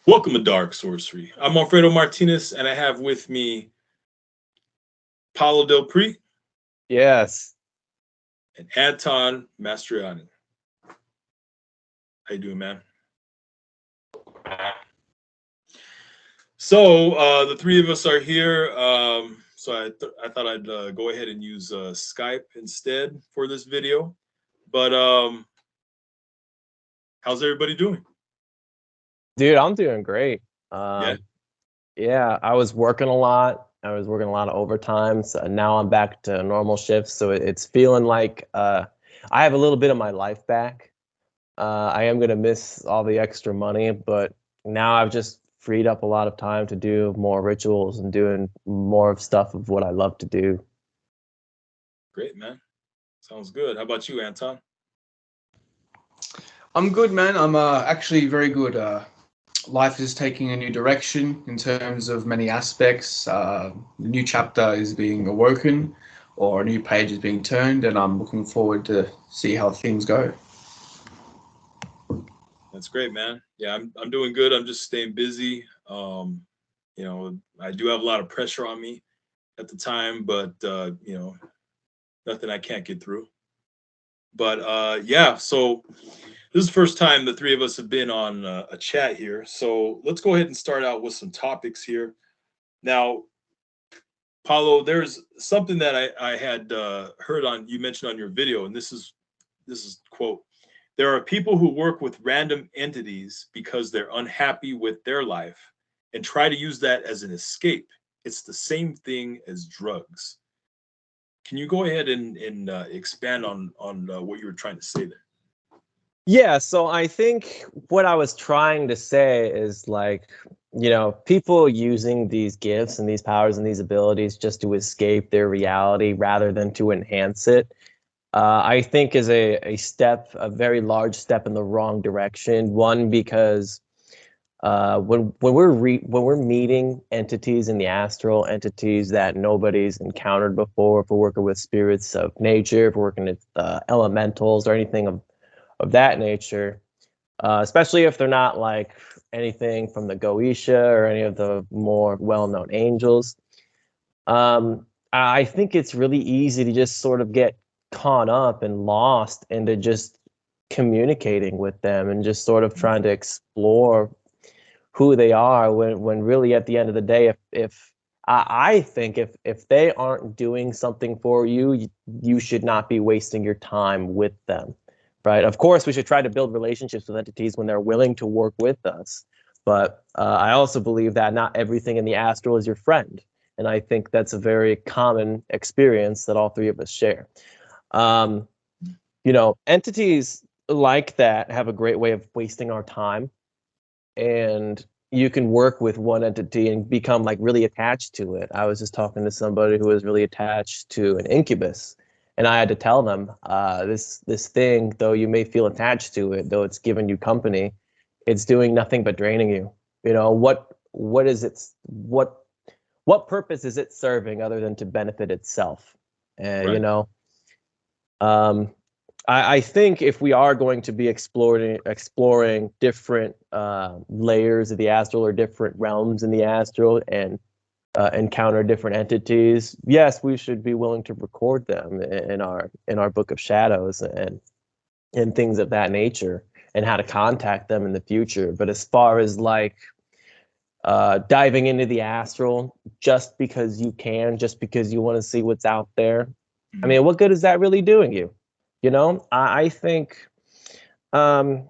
Welcome to Dark Sorcery. I'm Alfredo Martinez, and I have with me Paulo Del Pre Yes. and Anton Mastriani. How you doing, man? So the three of us are here. So I thought I'd go ahead and use Skype instead for this video. But how's everybody doing? Dude, I'm doing great. Yeah. Yeah, I was working a lot. I was working a lot of overtime. So now I'm back to normal shifts. So it's feeling like I have a little bit of my life back. I am gonna miss all the extra money, but now I've just freed up a lot of time to do more rituals and doing more of stuff of what I love to do. Great, man. Sounds good. How about you, Anton? I'm good, man. I'm actually very good. Life is taking a new direction in terms of many aspects. A new chapter is being awoken, or a new page is being turned, and I'm looking forward to see how things go. That's great, man. Yeah, I'm doing good. I'm just staying busy. I do have a lot of pressure on me at the time, but nothing I can't get through. But yeah, so this is the first time the three of us have been on a chat here. So let's go ahead and start out with some topics here. Now, Paulo, there's something that I had heard on you mentioned on your video, and this is quote. There are people who work with random entities because they're unhappy with their life and try to use that as an escape. It's the same thing as drugs. Can you go ahead and expand on what you were trying to say there? Yeah, so I think what I was trying to say is like, people using these gifts and these powers and these abilities just to escape their reality rather than to enhance it, I think is a very large step in the wrong direction. One, because when we're meeting entities in the astral, entities that nobody's encountered before, if we're working with spirits of nature, if we're working with elementals or anything of that nature, especially if they're not like anything from the Goetia or any of the more well-known angels. I think it's really easy to just sort of get caught up and lost into just communicating with them and just sort of trying to explore who they are when really at the end of the day, if I think if they aren't doing something for you, you should not be wasting your time with them. Right. Of course, we should try to build relationships with entities when they're willing to work with us. But I also believe that not everything in the astral is your friend. And I think that's a very common experience that all three of us share. Entities like that have a great way of wasting our time. And you can work with one entity and become like really attached to it. I was just talking to somebody who was really attached to an incubus. And I had to tell them, this thing, though you may feel attached to it, though it's giving you company, it's doing nothing but draining you. What is what purpose is it serving other than to benefit itself? Right. I think if we are going to be exploring different layers of the astral or different realms in the astral and encounter different entities, yes, we should be willing to record them in our book of shadows and things of that nature and how to contact them in the future. But as far as like diving into the astral just because you can, just because you want to see what's out there, I mean, what good is that really doing you? I think, I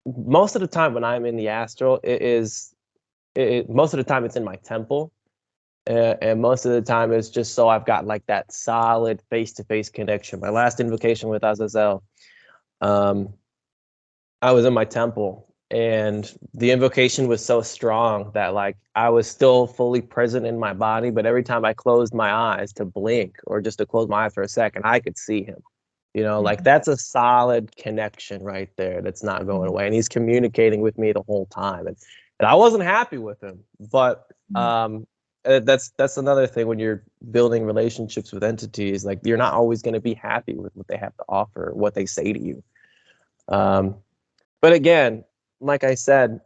most of the time when I'm in the astral, most of the time it's in my temple. And most of the time it's just so I've got like that solid face-to-face connection. My last invocation with Azazel, I was in my temple and the invocation was so strong that like I was still fully present in my body, but every time I closed my eyes to blink or just to close my eyes for a second, I could see him. Like that's a solid connection right there that's not going away. And he's communicating with me the whole time. And I wasn't happy with him, but that's another thing when you're building relationships with entities, like you're not always going to be happy with what they have to offer, what they say to you. But again, like I said,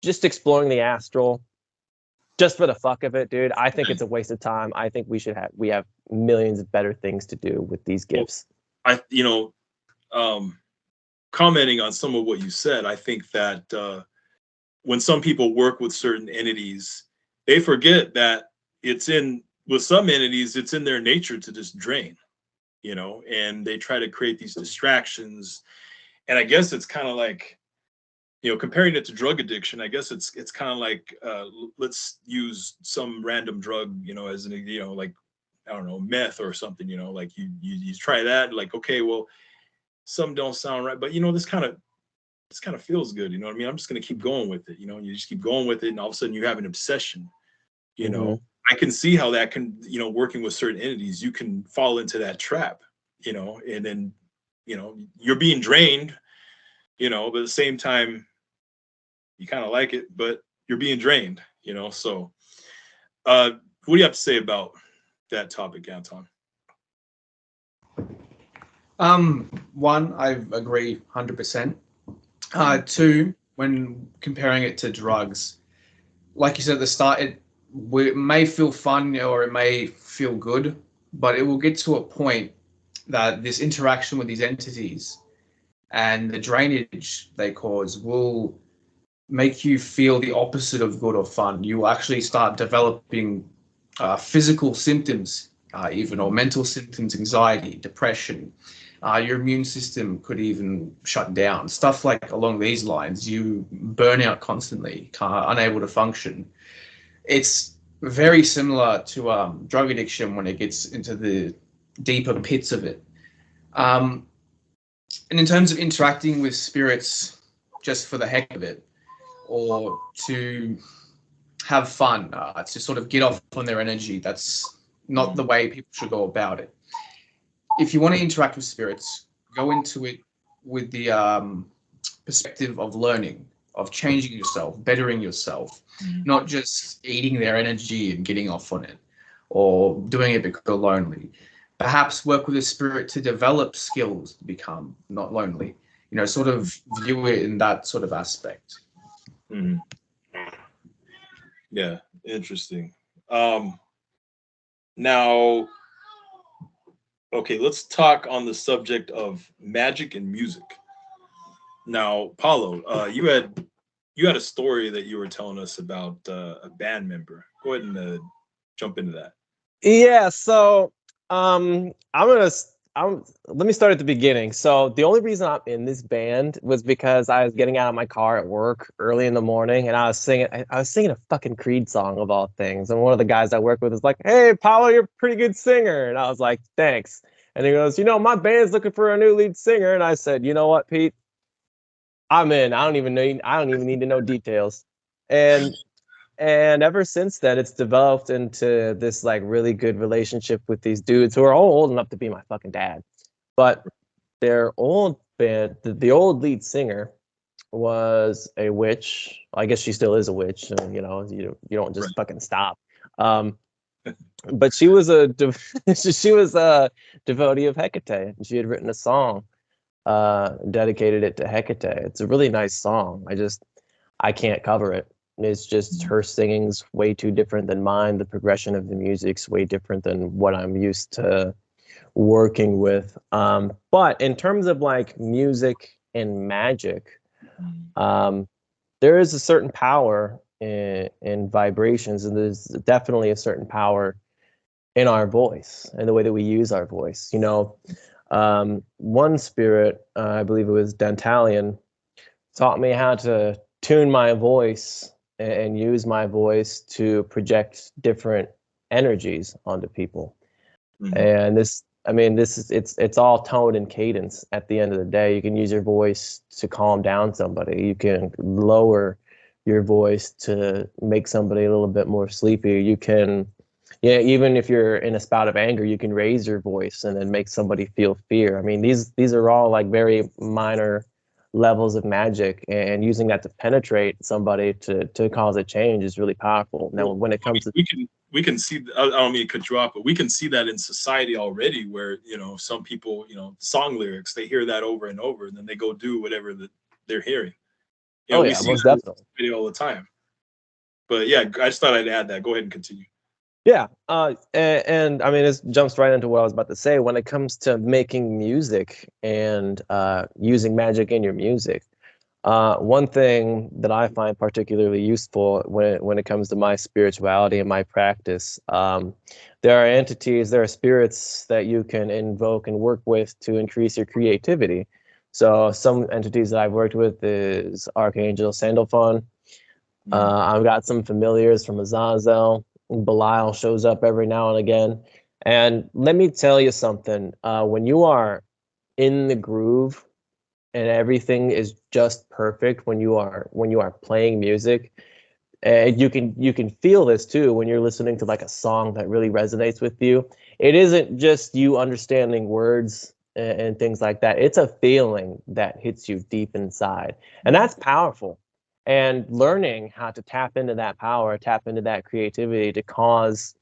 just exploring the astral, just for the fuck of it, dude. I think it's a waste of time. I think we have millions of better things to do with these gifts. Commenting on some of what you said, I think that when some people work with certain entities, they forget that with some entities, it's in their nature to just drain, and they try to create these distractions. And I guess it's kind of like, comparing it to drug addiction, I guess it's kind of like, let's use some random drug, as an, like, I don't know, meth or something, like you try that, like, okay, well, some don't sound right, but this kind of feels good, you know what I mean? I'm just going to keep going with it, you just keep going with it, and all of a sudden you have an obsession, I can see how that can, working with certain entities, you can fall into that trap, and then, you're being drained, but at the same time, you kind of like it, but you're being drained, so what do you have to say about that topic, Anton? One, I agree 100%. Two, when comparing it to drugs, like you said at the start, it may feel fun or it may feel good, but it will get to a point that this interaction with these entities and the drainage they cause will make you feel the opposite of good or fun. You will actually start developing physical symptoms, even, or mental symptoms, anxiety, depression. Your immune system could even shut down. Stuff like along these lines. You burn out constantly, unable to function. It's very similar to drug addiction when it gets into the deeper pits of it. And in terms of interacting with spirits just for the heck of it, or to have fun, to sort of get off on their energy, that's not the way people should go about it. If you want to interact with spirits, go into it with the perspective of learning, of changing yourself, bettering yourself, not just eating their energy and getting off on it, or doing it because you're lonely. Perhaps work with a spirit to develop skills to become not lonely. Sort of view it in that sort of aspect. Mm-hmm. Yeah, interesting. Now, okay, let's talk on the subject of magic and music. Now, Paulo, you had a story that you were telling us about a band member. Go ahead and jump into that. Yeah, so let me start at the beginning. So the only reason I'm in this band was because I was getting out of my car at work early in the morning, and I was singing a fucking Creed song of all things. And one of the guys I work with was like, "Hey, Paulo, you're a pretty good singer." And I was like, "Thanks." And he goes, "My band's looking for a new lead singer." And I said, "You know what, Pete? I'm in. I don't even need to know details." And ever since then, it's developed into this like really good relationship with these dudes who are all old enough to be my fucking dad. But their old band, the old lead singer, was a witch. I guess she still is a witch. You don't just fucking stop. But she was a devotee of Hecate, and she had written a song, dedicated it to Hecate. It's a really nice song. I can't cover it. It's just her singing's way too different than mine. The progression of the music's way different than what I'm used to working with. But in terms of like music and magic, there is a certain power in vibrations, and there's definitely a certain power in our voice and the way that we use our voice. One spirit, I believe it was Dantalion, taught me how to tune my voice and use my voice to project different energies onto people. And it's all tone and cadence. At the end of the day, you can use your voice to calm down somebody. You can lower your voice to make somebody a little bit more sleepy. You can, even if you're in a spout of anger, you can raise your voice and then make somebody feel fear. I mean, these are all like very minor levels of magic, and using that to penetrate somebody to cause a change is really powerful. Now, when it comes to we can see, I don't mean to cut you off, but we can see that in society already, where some people, song lyrics, they hear that over and over, and then they go do whatever they're hearing. You know, Oh we yeah, see most that in definitely. the video all the time. But yeah, I just thought I'd add that. Go ahead and continue. Yeah, and I mean, it jumps right into what I was about to say. When it comes to making music and using magic in your music, one thing that I find particularly useful when it comes to my spirituality and my practice, there are entities, there are spirits that you can invoke and work with to increase your creativity. So some entities that I've worked with is Archangel Sandalphon. I've got some familiars from Azazel. Belial shows up every now and again. And let me tell you something. When you are in the groove and everything is just perfect when you are playing music, and you can feel this too when you're listening to like a song that really resonates with you. It isn't just you understanding words and things like that. It's a feeling that hits you deep inside, and that's powerful. And learning how to tap into that power, tap into that creativity to cause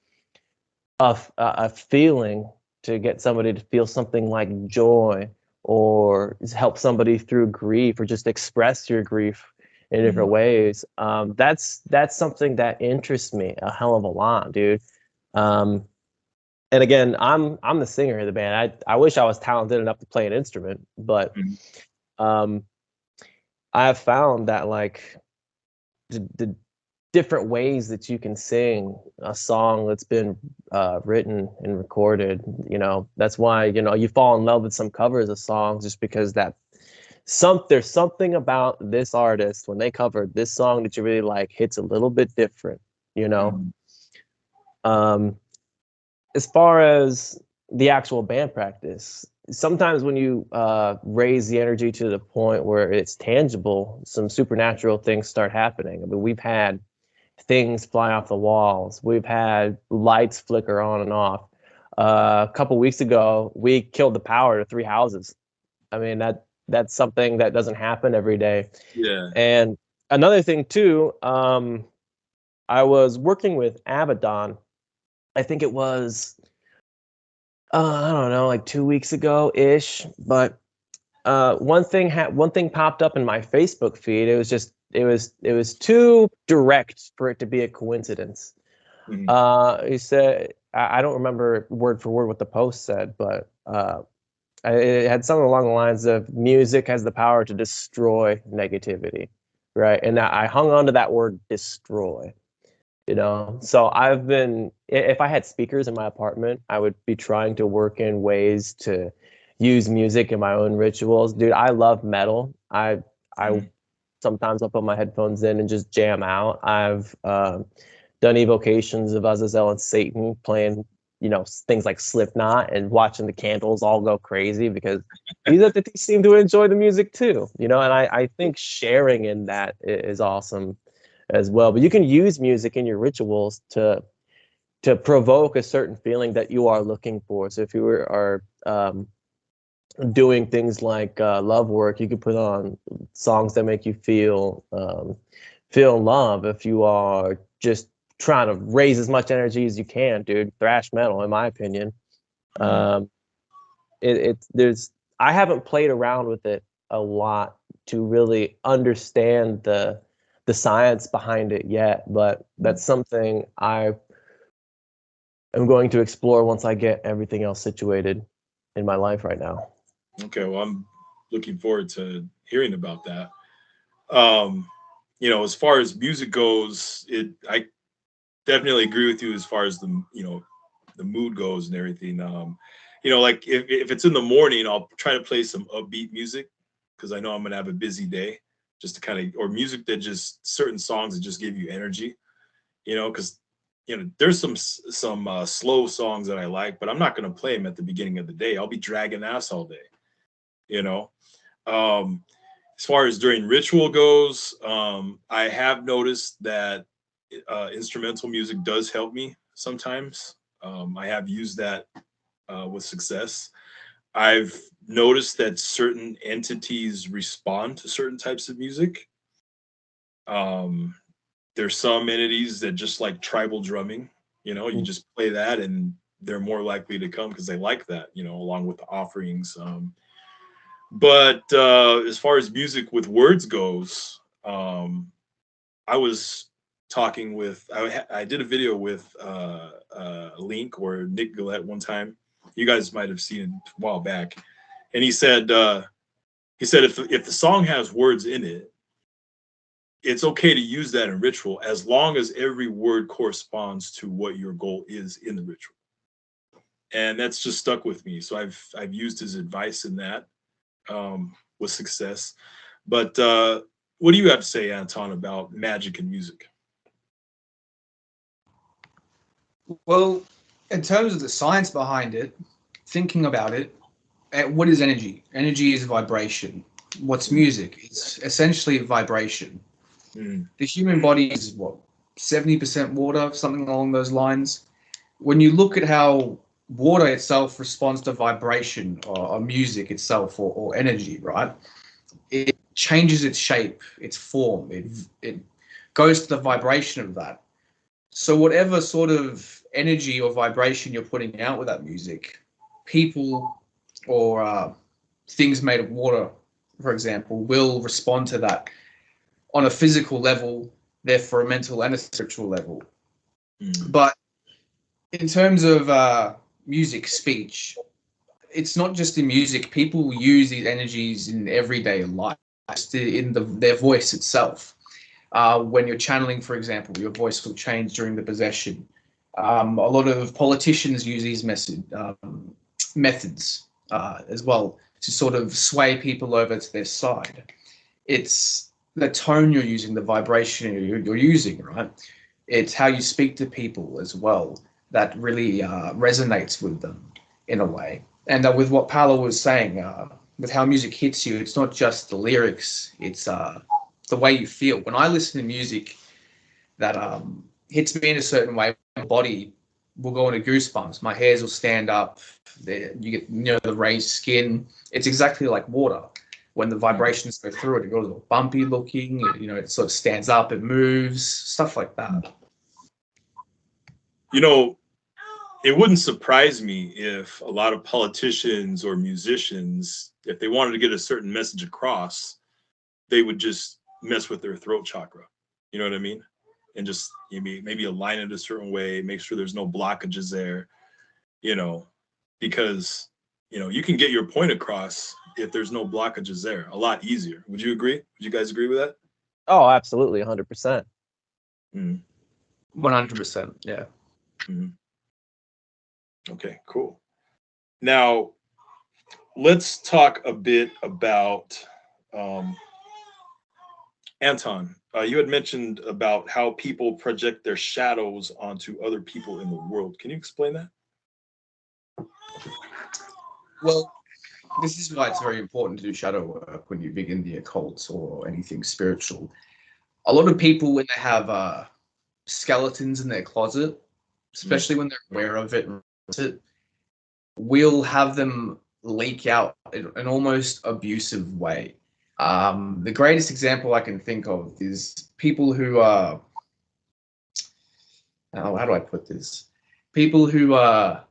a feeling, to get somebody to feel something like joy, or help somebody through grief, or just express your grief in different ways. That's something that interests me a hell of a lot, dude. And again, I'm the singer of the band. I wish I was talented enough to play an instrument, but um, I have found that like the different ways that you can sing a song that's been written and recorded, that's why you fall in love with some covers of songs, just because there's something about this artist when they cover this song that you really like hits a little bit different, you know. um as far as the actual band practice, sometimes when you raise the energy to the point where it's tangible, some supernatural things start happening. I mean, we've had things fly off the walls. We've had lights flicker on and off. A couple weeks ago, we killed the power to 3 houses. I mean, that's something that doesn't happen every day. Yeah. And another thing too, I was working with Abaddon. I think it was, I don't know, like 2 weeks ago ish. But one thing popped up in my Facebook feed. It was too direct for it to be a coincidence. He said, I don't remember word for word what the post said, but it had something along the lines of music has the power to destroy negativity, right? And I hung on to that word destroy. So if I had speakers in my apartment, I would be trying to work in ways to use music in my own rituals. Dude, I love metal. I sometimes I'll put my headphones in and just jam out. I've done evocations of Azazel and Satan, playing things like Slipknot, and watching the candles all go crazy, because these entities seem to enjoy the music too. And I think sharing in that is awesome as well. But you can use music in your rituals to provoke a certain feeling that you are looking for. So if you are doing things like love work, you could put on songs that make you feel love. If you are just trying to raise as much energy as you can, dude, thrash metal, in my opinion. I haven't played around with it a lot to really understand the science behind it yet, but that's something I am going to explore once I get everything else situated in my life right now. Okay, well, I'm looking forward to hearing about that. As far as music goes, I definitely agree with you as far as the mood goes and everything. Like if it's in the morning, I'll try to play some upbeat music because I know I'm gonna have a busy day, just to kind of, or music that just certain songs that just give you energy. Because there's some slow songs that I like, but I'm not gonna play them at the beginning of the day. I'll be dragging ass all day. You know, as far as during ritual goes, I have noticed that instrumental music does help me sometimes. I have used that with success. I've noticed that certain entities respond to certain types of music. There's some entities that just like tribal drumming. You just play that and they're more likely to come because they like that, along with the offerings. But as far as music with words goes, I was talking with I did a video with Link or Nick Gillette one time. You guys might have seen it a while back, and he said if the song has words in it, it's okay to use that in ritual as long as every word corresponds to what your goal is in the ritual. And that's just stuck with me. So I've used his advice in that with success. But what do you have to say, Anton, about magic and music? Well, in terms of the science behind it, thinking about it, what is energy? Energy is vibration. What's music? It's essentially vibration. The human body is what, 70% water, something along those lines. When you look at how water itself responds to vibration or music itself or energy, right? It changes its shape, its form. It goes to the vibration of that. So whatever sort of energy or vibration you're putting out with that music, people or things made of water, for example, will respond to that on a physical level, therefore a mental and a spiritual level. But in terms of music, speech, it's not just in music. People use these energies in everyday life, in their voice itself. When you're channeling, for example, your voice will change during the possession. A lot of politicians use these methods as well to sort of sway people over to their side. It's the tone you're using, the vibration you're using, right? It's how you speak to people as well that really resonates with them in a way. And with what Paolo was saying, with how music hits you, it's not just the lyrics, it's the way you feel. When I listen to music that hits me in a certain way, my body will go into goosebumps. My hairs will stand up. You get the raised skin. It's exactly like water. When the vibrations go through it, it goes all bumpy looking. It sort of stands up, it moves, stuff like that. It wouldn't surprise me if a lot of politicians or musicians, if they wanted to get a certain message across, they would just mess with their throat chakra. You know what I mean? And just maybe align it a certain way, make sure there's no blockages there, because, you can get your point across if there's no blockages there a lot easier. Would you agree? Would you guys agree with that? Oh, absolutely. 100%. 100%. Yeah. Okay, cool. Now, let's talk a bit about Anton. You had mentioned about how people project their shadows onto other people in the world. Can you explain that? Well, this is why it's very important to do shadow work when you begin the occult or anything spiritual. A lot of people, when they have skeletons in their closet, especially when they're aware of it, will have them leak out in an almost abusive way. The greatest example I can think of is people who are, how do I put this? People who are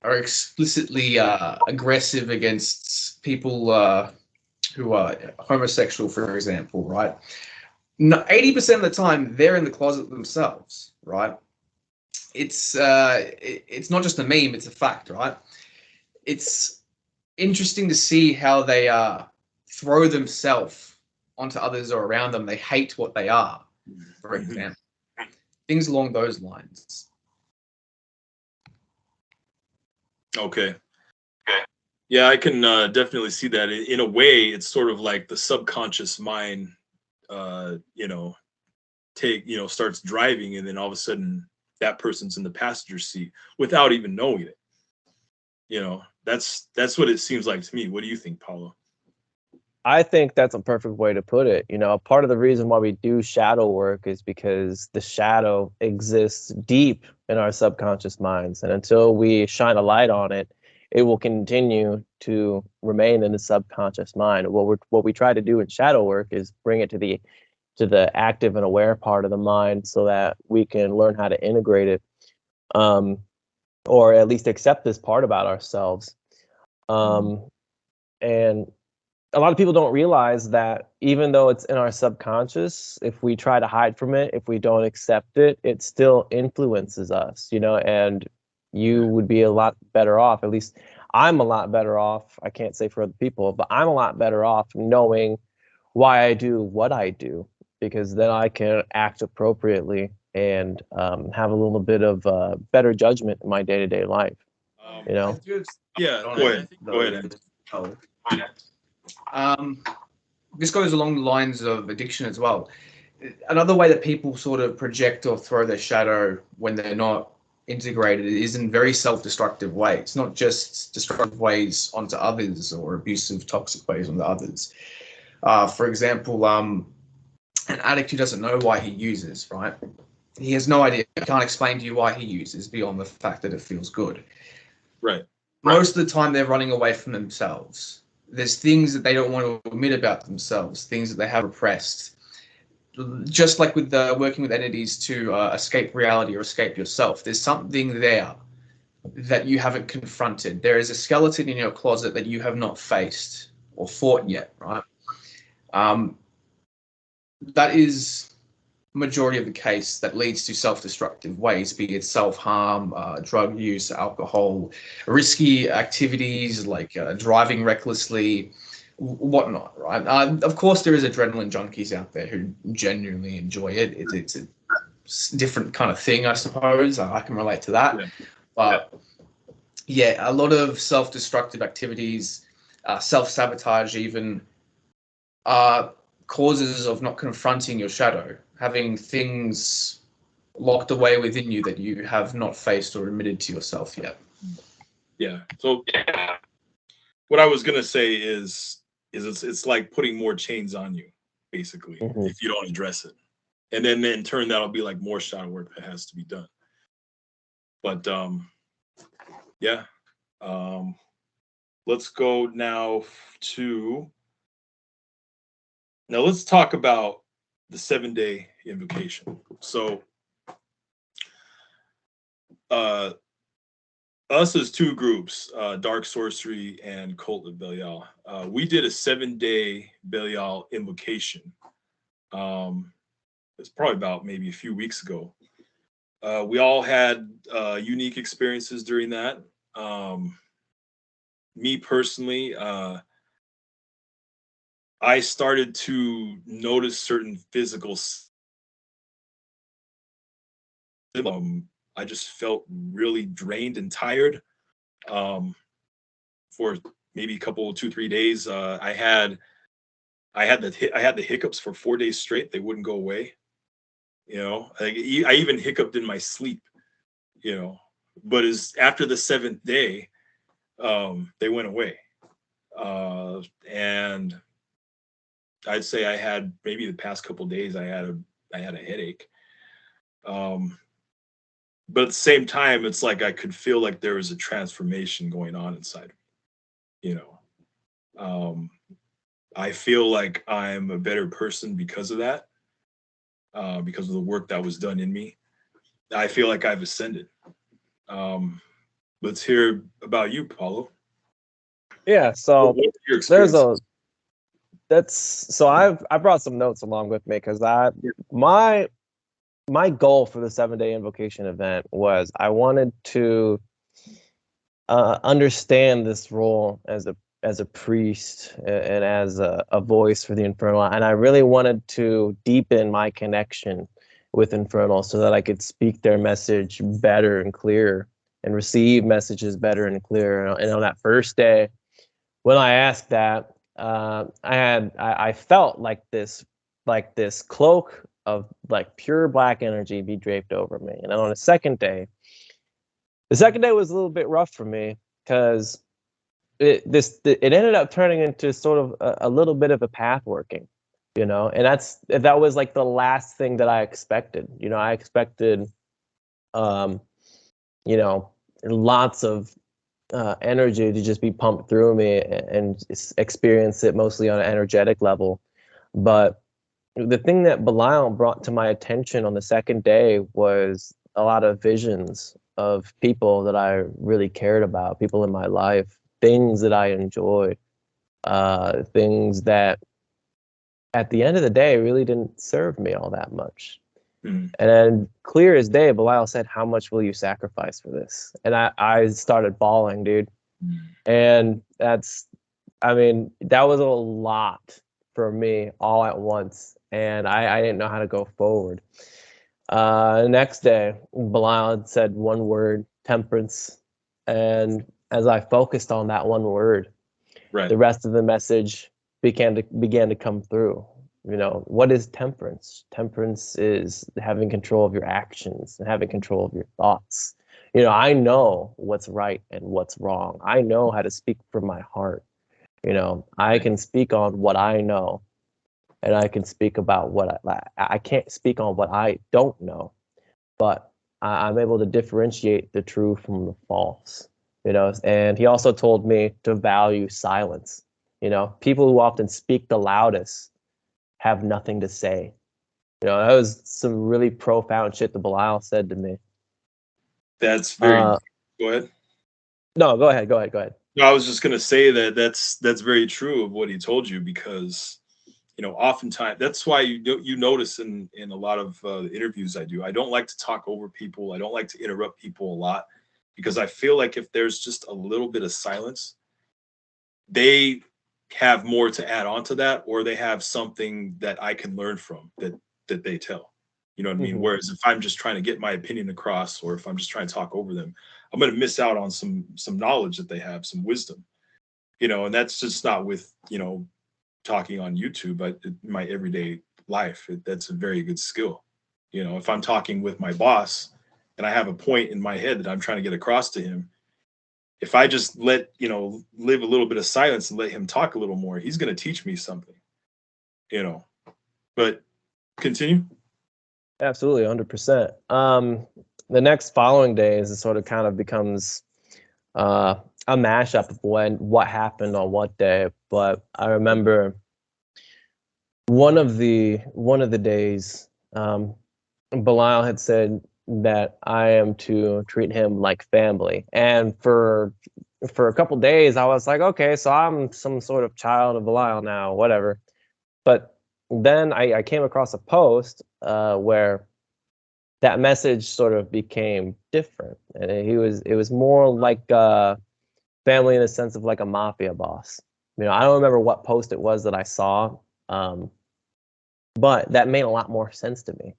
explicitly aggressive against people who are homosexual, for example, right? 80% of the time, they're in the closet themselves, right? It's not just a meme; it's a fact, right? It's interesting to see how they throw themselves onto others or around them. They hate what they are, for example. Things along those lines. Okay. Yeah, I can definitely see that. In a way, it's sort of like the subconscious mind, starts driving, and then all of a sudden that person's in the passenger seat without even knowing it. That's what it seems like to me. What do you think, Paulo? I think that's a perfect way to put it. Part of the reason why we do shadow work is because the shadow exists deep in our subconscious minds. And until we shine a light on it, it will continue to remain in the subconscious mind. What we try to do in shadow work is bring it to the active and aware part of the mind so that we can learn how to integrate it, or at least accept this part about ourselves. And a lot of people don't realize that even though it's in our subconscious, if we try to hide from it, if we don't accept it, it still influences us, and you would be a lot better off. At least I'm a lot better off. I can't say for other people, but I'm a lot better off knowing why I do what I do, because then I can act appropriately and have a little bit of better judgment in my day-to-day life. Yeah, go ahead. Go ahead. This goes along the lines of addiction as well. Another way that people sort of project or throw their shadow when they're not integrated is in very self-destructive ways, not just destructive ways onto others or abusive, toxic ways onto others. For example, an addict who doesn't know why he uses, right? He has no idea. He can't explain to you why he uses beyond the fact that it feels good. Right. Most of the time, they're running away from themselves. There's things that they don't want to admit about themselves, things that they have repressed. Just like with working with entities to escape reality or escape yourself, there's something there that you haven't confronted. There is a skeleton in your closet that you have not faced or fought yet, right? That is majority of the case that leads to self-destructive ways, be it self-harm, drug use, alcohol, risky activities like driving recklessly, whatnot, right? Of course, there is adrenaline junkies out there who genuinely enjoy it. It's a different kind of thing, I suppose. I can relate to that. Yeah. But yeah, a lot of self-destructive activities, self-sabotage even, causes of not confronting your shadow, having things locked away within you that you have not faced or admitted to yourself yet. Yeah. So what I was gonna say is it's like putting more chains on you, basically, if you don't address it. And then in turn that'll be like more shadow work that has to be done. But yeah. Let's go now now let's talk about the 7-day invocation. So us as two groups, Dark Sorcery and Cult of Belial, we did a 7-day Belial invocation. It's probably about maybe a few weeks ago. We all had unique experiences during that. Me personally, I started to notice certain physical I just felt really drained and tired for maybe a couple, 2-3 days. I had the hiccups for 4 days straight. They wouldn't go away. I even hiccuped in my sleep. But after the 7th day, they went away. And I'd say I had maybe the past couple of days I had a headache. But at the same time, it's like I could feel like there was a transformation going on inside me. I feel like I'm a better person because of that, because of the work that was done in me. I feel like I've ascended. Let's hear about you, Paulo. Yeah, so I brought some notes along with me because my goal for the 7-day invocation event was I wanted to understand this role as a priest and as a voice for the Infernal, and I really wanted to deepen my connection with Infernal so that I could speak their message better and clearer and receive messages better and clearer. And on that first day, when I asked that, I felt like this cloak of like pure black energy be draped over me. And then on the second day was a little bit rough for me because it ended up turning into sort of a little bit of a path working, and that was like the last thing that I expected. I expected lots of energy to just be pumped through me and experience it mostly on an energetic level. But the thing that Belial brought to my attention on the second day was a lot of visions of people that I really cared about, people in my life, things that I enjoyed, things that at the end of the day really didn't serve me all that much. Mhm. And then clear as day, Belial said, "How much will you sacrifice for this?" And I started bawling, dude. And I mean, that was a lot for me all at once. And I didn't know how to go forward. The next day, Belial had said one word, temperance. And as I focused on that one word, Right. the rest of the message began to come through. You know, what is temperance? Temperance is having control of your actions and having control of your thoughts. You know, I know what's right and what's wrong. I know how to speak from my heart. You know, I can speak on what I know, and I can speak about what I can't speak on what I don't know, but I'm able to differentiate the true from the false. You know, and he also told me to value silence. You know, people who often speak the loudest have nothing to say. You know, that was some really profound shit that Belial said to me. That's very. Uh, Go ahead. no, go ahead. No, I was just gonna say that that's very true of what he told you, because oftentimes that's why you notice in a lot of the interviews I do, I don't like to talk over people. I don't like to interrupt people a lot, because I feel like if there's just a little bit of silence, they have more to add on to that, or they have something that I can learn from that they tell. You know what I mean? Mhm. Whereas if I'm just trying to get my opinion across, or if I'm just trying to talk over them, I'm going to miss out on some knowledge that they have, some wisdom. And that's just not with talking on YouTube, but in my everyday life, that's a very good skill. If I'm talking with my boss and I have a point in my head that I'm trying to get across to him, if I just live a little bit of silence and let him talk a little more, he's going to teach me something, you know. But continue. Absolutely, 100%. The next following days, it sort of kind of becomes uh, a mashup of what happened on what day. But I remember one of the days, Belial had said that I am to treat him like family, and for a couple days, I was like, okay, so I'm some sort of child of Belial now, whatever. But then I came across a post where that message sort of became different, and it was more like family in the sense of like a mafia boss. You know, I don't remember what post it was that I saw, um, but that made a lot more sense to me.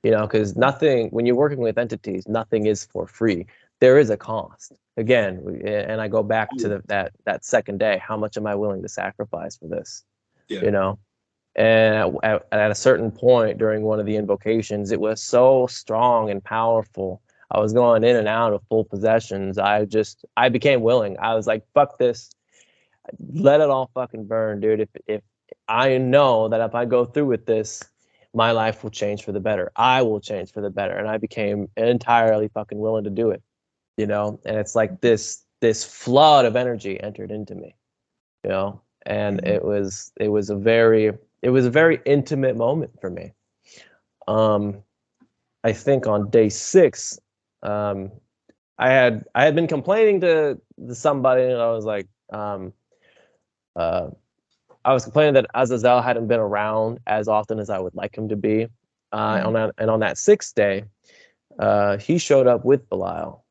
You know, because nothing, when you're working with entities, nothing is for free. There is a cost. Again, and I go back to that second day. How much am I willing to sacrifice for this? Yeah. You know, and at a certain point during one of the invocations, it was so strong and powerful. I was going in and out of full possessions. I became willing. I was like, fuck this. Let it all fucking burn, dude. If I know that if I go through with this, my life will change for the better. I will change for the better. And I became entirely fucking willing to do it, you know? And it's like this flood of energy entered into me, you know? And it was a very intimate moment for me. I think on day 6, um, I had been complaining to somebody, and I was like, uh, I was complaining that Azazel hadn't been around as often as I would like him to be. On that 6th day, he showed up with Belial,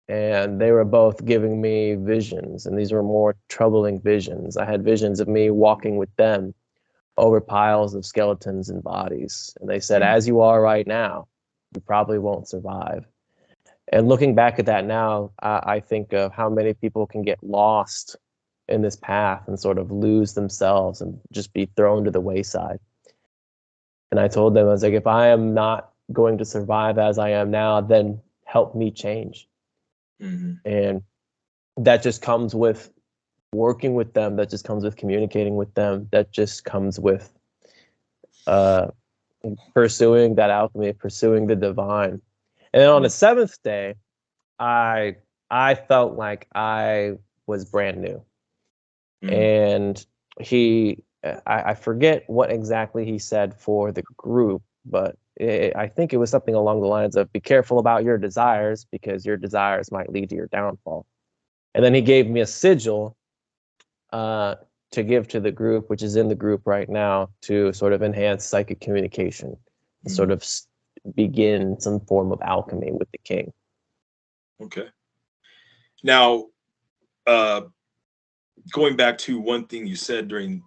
and they were both giving me visions, and these were more troubling visions. I had visions of me walking with them over piles of skeletons and bodies, and they said, as you are right now, you probably won't survive. And looking back at that now, I think of how many people can get lost in this path and sort of lose themselves and just be thrown to the wayside. And I told them, I was like, if I am not going to survive as I am now, then help me change. And that just comes with working with them. That just comes with communicating with them. That just comes with pursuing that alchemy, pursuing the divine. And then on the 7th day, I felt like I was brand new. And I forget what exactly he said for the group, but I think it was something along the lines of, be careful about your desires, because your desires might lead to your downfall. And then he gave me a sigil to to give to the group, which is in the group right now, to sort of enhance psychic communication, and sort of begin some form of alchemy with the king. Okay. Now, going back to one thing you said during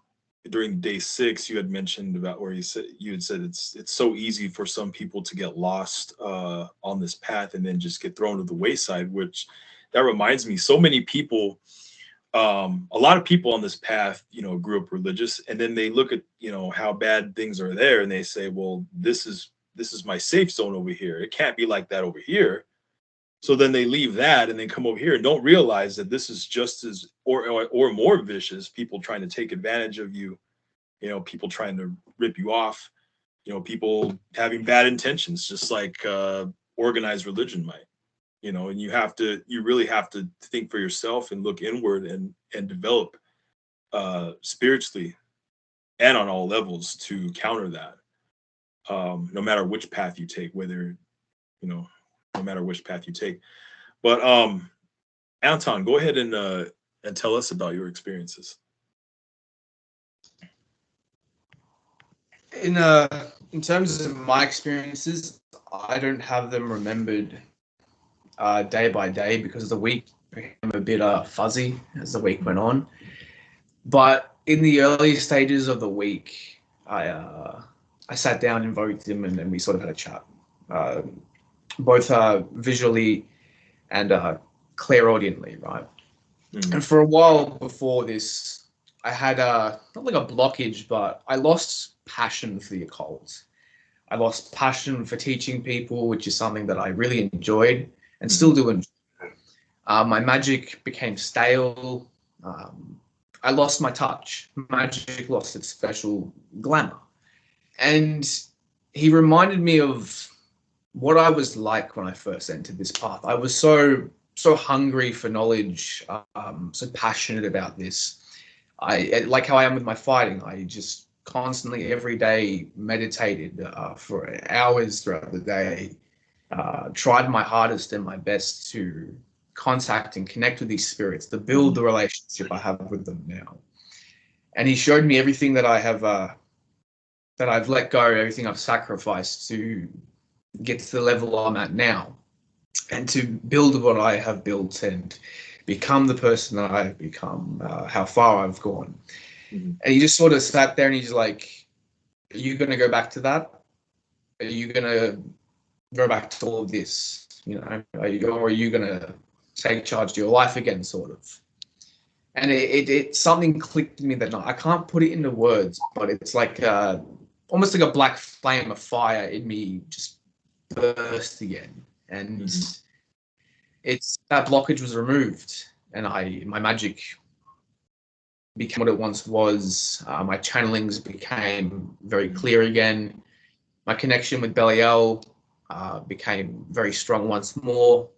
day 6, you had mentioned about where you had said it's so easy for some people to get lost on this path and then just get thrown to the wayside, which that reminds me, so many people, a lot of people on this path, grew up religious, and then they look at, how bad things are there, and they say, well, this is my safe zone over here. It can't be like that over here. So then they leave that and then come over here and don't realize that this is just as or more vicious. People trying to take advantage of you, people trying to rip you off, people having bad intentions, just like organized religion might, and you really have to think for yourself and look inward and develop spiritually and on all levels to counter that. No matter which path you take, no matter which path you take. But Anton, go ahead and tell us about your experiences. In terms of my experiences, I don't have them remembered day by day because the week became a bit fuzzy as the week went on. But in the early stages of the week, I sat down, invoked him, and then we sort of had a chat. Both visually and clairaudiently, right? Mm-hmm. And for a while before this, I had not like a blockage, but I lost passion for the occult. I lost passion for teaching people, which is something that I really enjoyed and still do enjoy. My magic became stale. I lost my touch. Magic lost its special glamour. And he reminded me of what I was like when I first entered this path. I was so hungry for knowledge, so passionate about this. I like how I am with my fighting. I just constantly every day meditated for hours throughout the day, tried my hardest and my best to contact and connect with these spirits, to build the relationship I have with them now. And he showed me everything that I have, that I've let go, everything I've sacrificed to get to the level I'm at now, and to build what I have built and become the person that I've become, how far I've gone. Mm-hmm. And he just sort of sat there and he's like, are you going to go back to that? Are you going to go back to all of this? Are you going to take charge of your life again, sort of? And it something clicked in me that night. I can't put it into words, but it's like almost like a black flame of fire in me just burst again, and it's that blockage was removed, and my magic became what it once was. My channelings became very clear again. My connection with Belial became very strong once more.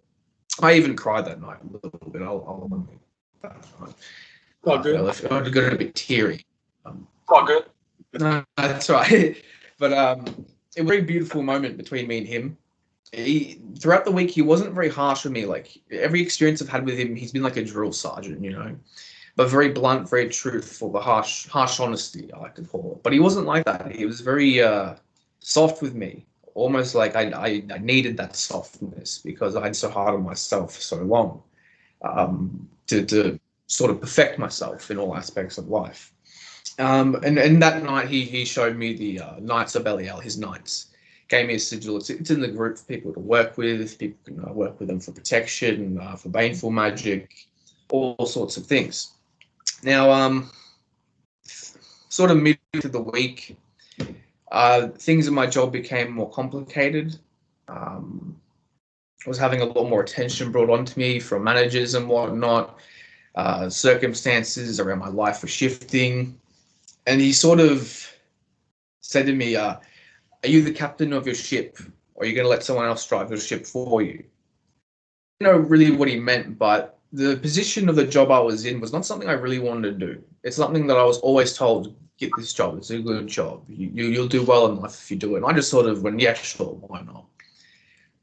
I even cried that night a little bit. I'll admit that night. Good. I got a bit teary. Good. No, that's right. But it was a very beautiful moment between me and him. Throughout the week, he wasn't very harsh with me. Like every experience I've had with him, he's been like a drill sergeant, but very blunt, very truthful, the harsh honesty, I like to call it. But he wasn't like that. He was very soft with me, almost like I needed that softness because I had so hard on myself for so long to sort of perfect myself in all aspects of life. And that night, he showed me the Knights of Belial, his knights. Gave me a sigil. It's in the group for people to work with. People can work with them for protection, for baneful magic, all sorts of things. Now, sort of mid to the week, things in my job became more complicated. I was having a lot more attention brought onto me from managers and whatnot. Circumstances around my life were shifting. And he sort of said to me, are you the captain of your ship, or are you going to let someone else drive your ship for you? I don't know really what he meant, but the position of the job I was in was not something I really wanted to do. It's something that I was always told, get this job, it's a good job. You'll do well in life if you do it. And I just sort of went, yeah, sure, why not?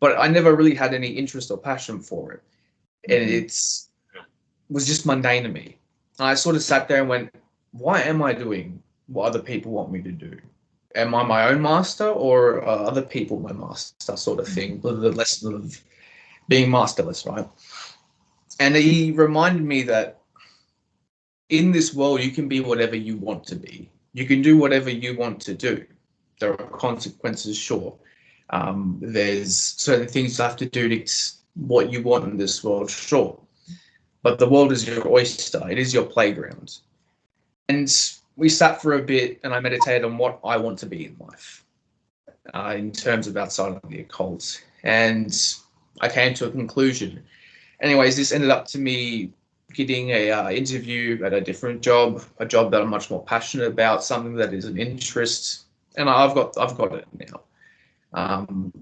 But I never really had any interest or passion for it. And it was just mundane to me. And I sort of sat there and went, why am I doing what other people want me to do? Am I my own master, or are other people my master, sort of thing? The lesson of being masterless, right? And he reminded me that in this world, you can be whatever you want to be. You can do whatever you want to do. There are consequences, sure. There's certain things you have to do to what you want in this world, sure. But the world is your oyster. It is your playground. And we sat for a bit, and I meditated on what I want to be in life, in terms of outside of the occult. And I came to a conclusion. Anyways, this ended up to me getting a interview at a different job, a job that I'm much more passionate about, something that is an interest, and I've got it now. And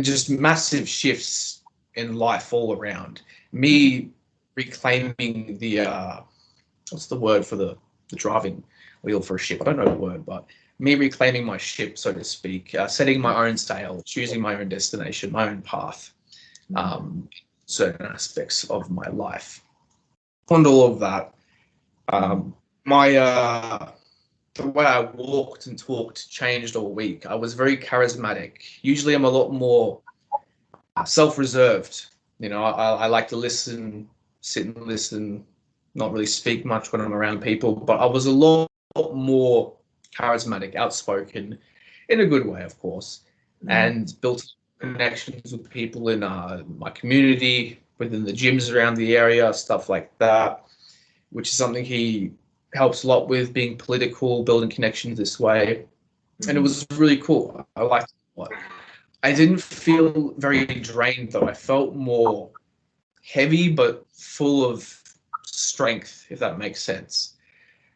just massive shifts in life all around. Me reclaiming the what's the word for the driving wheel for a ship? I don't know the word, but me reclaiming my ship, so to speak, setting my own sail, choosing my own destination, my own path, certain aspects of my life. On all of that, the way I walked and talked changed all week. I was very charismatic. Usually I'm a lot more self-reserved. You know, I like to listen, sit and listen, not really speak much when I'm around people, but I was a lot more charismatic, outspoken, in a good way, of course, and built connections with people in my community, within the gyms around the area, stuff like that, which is something he helps a lot with, being political, building connections this way. And it was really cool. I liked it a lot. I didn't feel very drained, though. I felt more heavy, but full of strength, if that makes sense.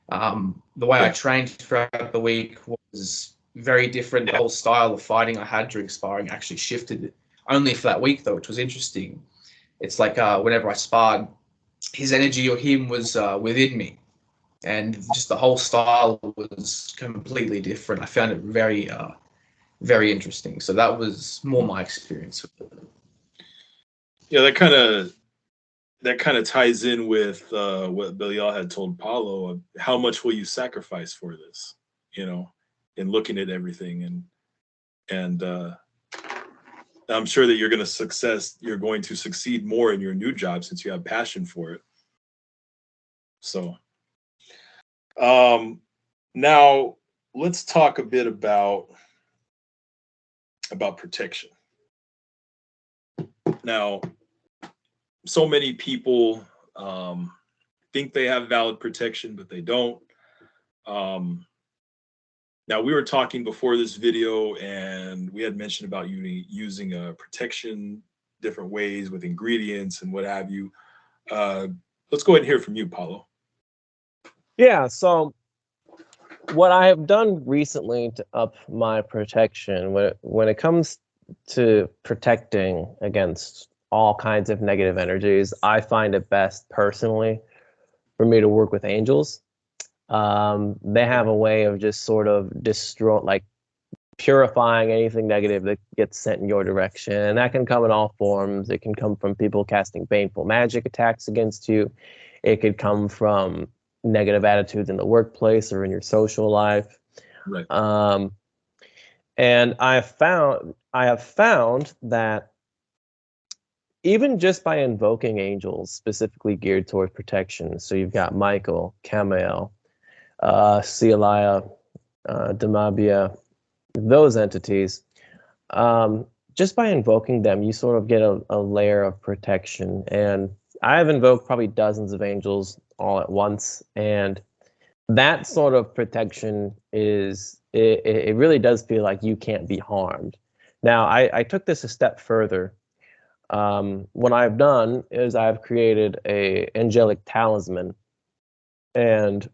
The way I trained throughout the week was very different. The whole style of fighting I had during sparring actually shifted only for that week, though, which was interesting. It's like whenever I sparred, his energy or him was within me. And just the whole style was completely different. I found it very, very interesting. So that was more my experience with it. Yeah, that kind of ties in with what Belial had told Paulo. How much will you sacrifice for this? You know, in looking at everything, and I'm sure that you're going to succeed more in your new job since you have passion for it. So, now let's talk a bit about protection. Now, so many people think they have valid protection, but they don't. Now, we were talking before this video, and we had mentioned about using a protection different ways with ingredients and what have you. Let's go ahead and hear from you, Paulo. Yeah, so what I have done recently to up my protection, when it comes to protecting against all kinds of negative energies, I find it best personally for me to work with angels. They have a way of just sort of purifying anything negative that gets sent in your direction. And that can come in all forms. It can come from people casting baneful magic attacks against you. It could come from negative attitudes in the workplace or in your social life. Right. And I have found that even just by invoking angels specifically geared towards protection, so you've got Michael, Camael, Celia, Demabia, those entities, just by invoking them, you sort of get a layer of protection. And I have invoked probably dozens of angels all at once, and that sort of protection it really does feel like you can't be harmed. Now, I took this a step further. What I've done is I've created a angelic talisman, and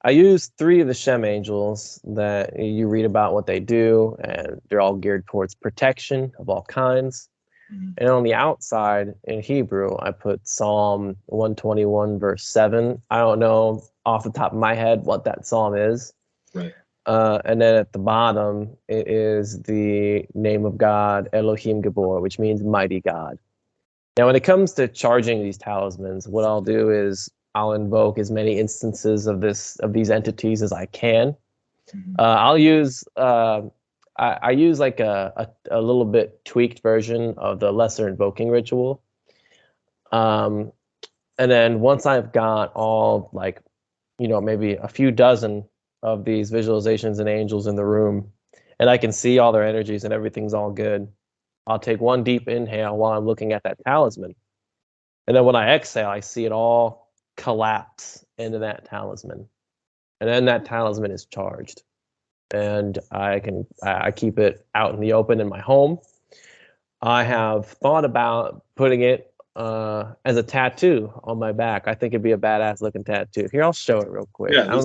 I use 3 of the Shem angels that you read about what they do, and they're all geared towards protection of all kinds. Mm-hmm. And on the outside, in Hebrew, I put Psalm 121, verse 7. I don't know off the top of my head what that psalm is. Right. And then at the bottom, it is the name of God, Elohim Gabor, which means mighty God. Now, when it comes to charging these talismans, what I'll do is I'll invoke as many instances of these entities as I can. Mhm. I'll use I use like a little bit tweaked version of the lesser invoking ritual. And then once I've got all, like, maybe a few dozen of these visualizations and angels in the room, and I can see all their energies and everything's all good, I'll take one deep inhale while I'm looking at that talisman. And then when I exhale, I see it all collapse into that talisman. And then that talisman is charged. And I keep it out in the open in my home. I have thought about putting it as a tattoo on my back. I think it'd be a badass looking tattoo. Here, I'll show it real quick. Yeah, I don't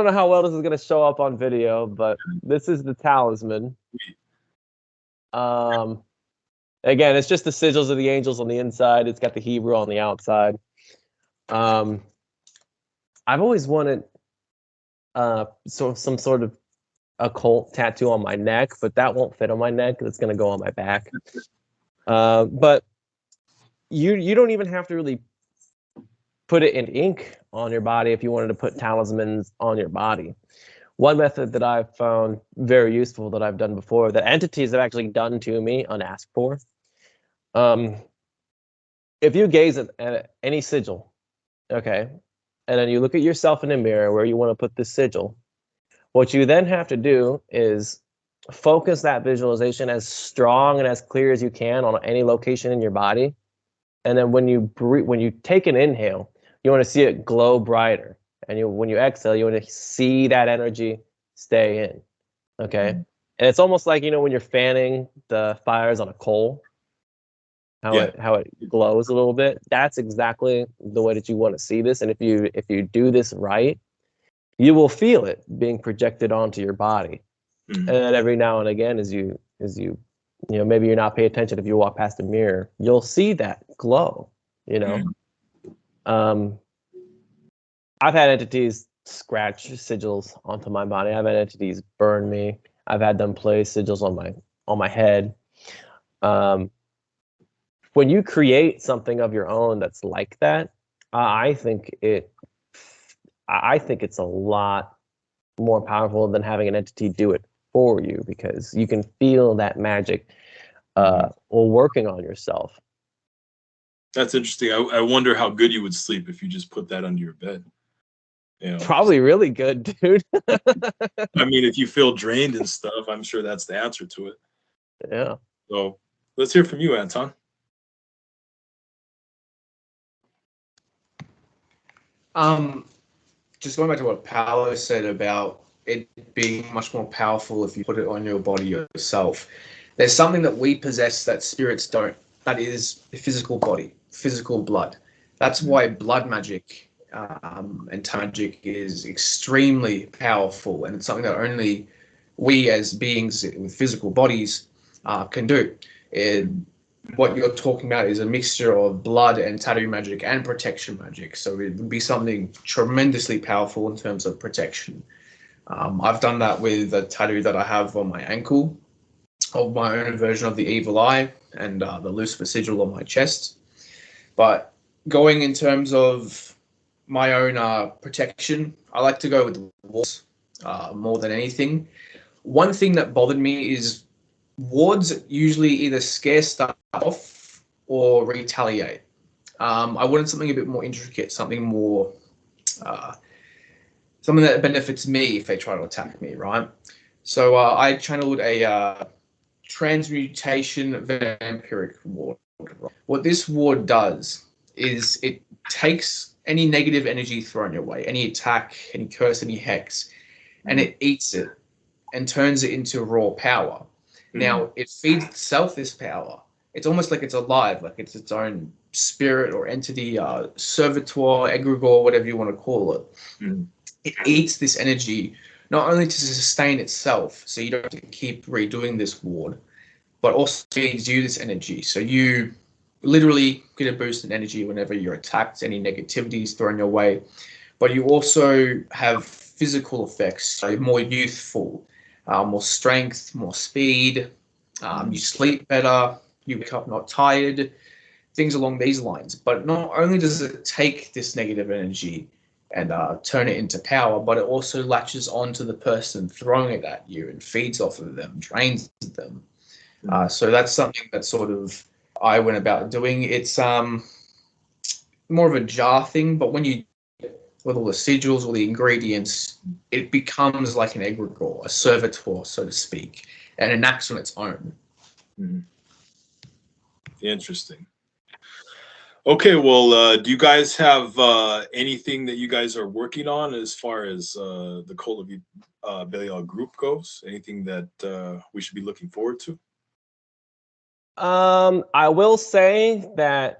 know how well this is gonna show up on video, but this is the talisman. Again, it's just the sigils of the angels on the inside. It's got the Hebrew on the outside. I've always wanted some sort of occult tattoo on my neck, but that won't fit on my neck. It's gonna go on my back. But you don't even have to really put it in ink on your body if you wanted to put talismans on your body. One method that I've found very useful that I've done before, that entities have actually done to me unasked for. If you gaze at any sigil, okay, and then you look at yourself in a mirror where you want to put this sigil, what you then have to do is focus that visualization as strong and as clear as you can on any location in your body. And then when you take an inhale, you want to see it glow brighter. And when you exhale, you want to see that energy stay in. Okay. And it's almost like, when you're fanning the fires on a coal, how it glows a little bit. That's exactly the way that you want to see this. And if you do this right, you will feel it being projected onto your body. And then every now and again, as you maybe you're not paying attention, if you walk past a mirror, you'll see that glow. I've had entities scratch sigils onto my body. I've had entities burn me. I've had them place sigils on my head. When you create something of your own that's like that, I think it's a lot more powerful than having an entity do it for you, because you can feel that magic working on yourself. That's interesting. I wonder how good you would sleep if you just put that under your bed. Probably really good, dude. I mean, if you feel drained and stuff, I'm sure that's the answer to it. Yeah. So let's hear from you, Anton. Just going back to what Paolo said about it being much more powerful if you put it on your body yourself. There's something that we possess that spirits don't. That is the physical body, physical blood. That's why blood magic and magic is extremely powerful, and it's something that only we as beings with physical bodies can do. What you're talking about is a mixture of blood and tattoo magic and protection magic. So it would be something tremendously powerful in terms of protection. I've done that with a tattoo that I have on my ankle of my own version of the evil eye and the Lucifer sigil on my chest. But going in terms of my own protection, I like to go with wards more than anything. One thing that bothered me is wards usually either scare stuff off or retaliate. I wanted something a bit more intricate, something more, something that benefits me if they try to attack me, right? So I channeled a transmutation vampiric ward. What this ward does is it takes any negative energy thrown your way, any attack, any curse, any hex, and it eats it and turns it into raw power. Now, it feeds itself this power. It's almost like it's alive, like it's its own spirit or entity, servitor, egregore, whatever you want to call it. It eats this energy, not only to sustain itself, so you don't have to keep redoing this ward, but also feeds you this energy. So you literally get a boost in energy whenever you're attacked, any negativities thrown your way. But you also have physical effects, so more youthful, more strength, more speed. You sleep better. You wake up not tired. things along these lines. But not only does it take this negative energy and turn it into power, but it also latches onto the person throwing it at you and feeds off of them, drains them. So that's something that sort of I went about doing. It's more of a jar thing, but when you with all the sigils, all the ingredients, it becomes like an egregore, a servitor, so to speak, and it acts on its own. Interesting. Okay, well, do you guys have anything that you guys are working on as far as the Cult of Belial group goes? Anything that we should be looking forward to? I will say that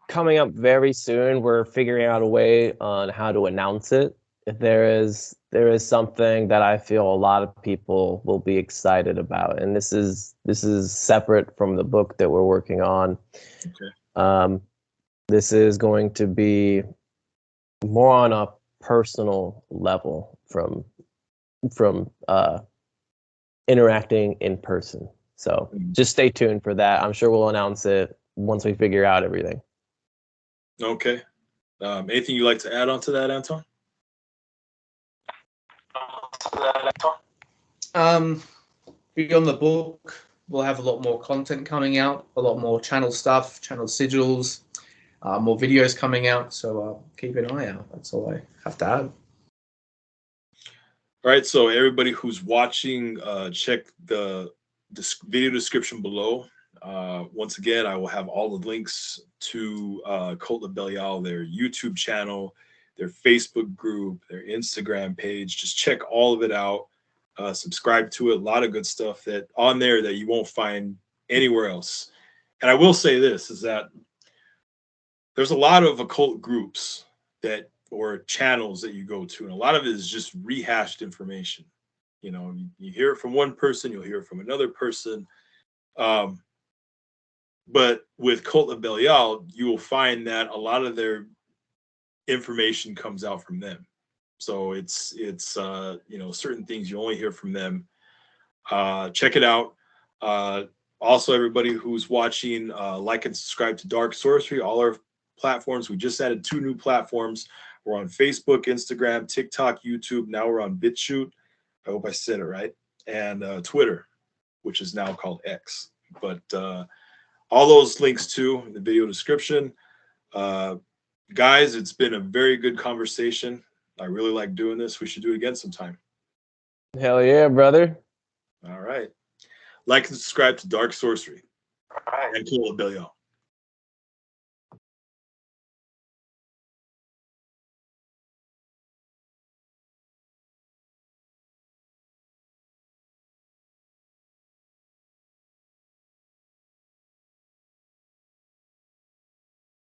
coming up very soon, we're figuring out a way on how to announce it. There is something that I feel a lot of people will be excited about, and this is separate from the book that we're working on. Okay. This is going to be more on a personal level from interacting in person. So just stay tuned for that. I'm sure we'll announce it once we figure out everything. Okay. Anything you'd like to add on to that, Anton? Beyond the book, we'll have a lot more content coming out, a lot more channel stuff, channel sigils, more videos coming out. So keep an eye out. That's all I have to add. All right. So everybody who's watching, check the video description below. Once again, I will have all the links to Cult of Belial, their YouTube channel, their Facebook group, their Instagram page. Just check all of it out. Subscribe to it. A lot of good stuff that on there that you won't find anywhere else. And I will say this is that there's a lot of occult groups that or channels that you go to, and a lot of it is just rehashed information. You know, you hear it from one person, you'll hear it from another person. But with Cult of Belial, you will find that a lot of their information comes out from them. So it's you know, certain things you only hear from them. Check it out. Also, everybody who's watching, like and subscribe to Dark Sorcery, all our platforms. We just added 2 new platforms. We're on Facebook, Instagram, TikTok, YouTube. Now we're on Bitchute. I hope I said it right. And Twitter, which is now called X. But all those links too in the video description. Guys, it's been a very good conversation. I really like doing this. We should do it again sometime. Hell yeah, brother. All right. Like and subscribe to Dark Sorcery and Cult of Belial.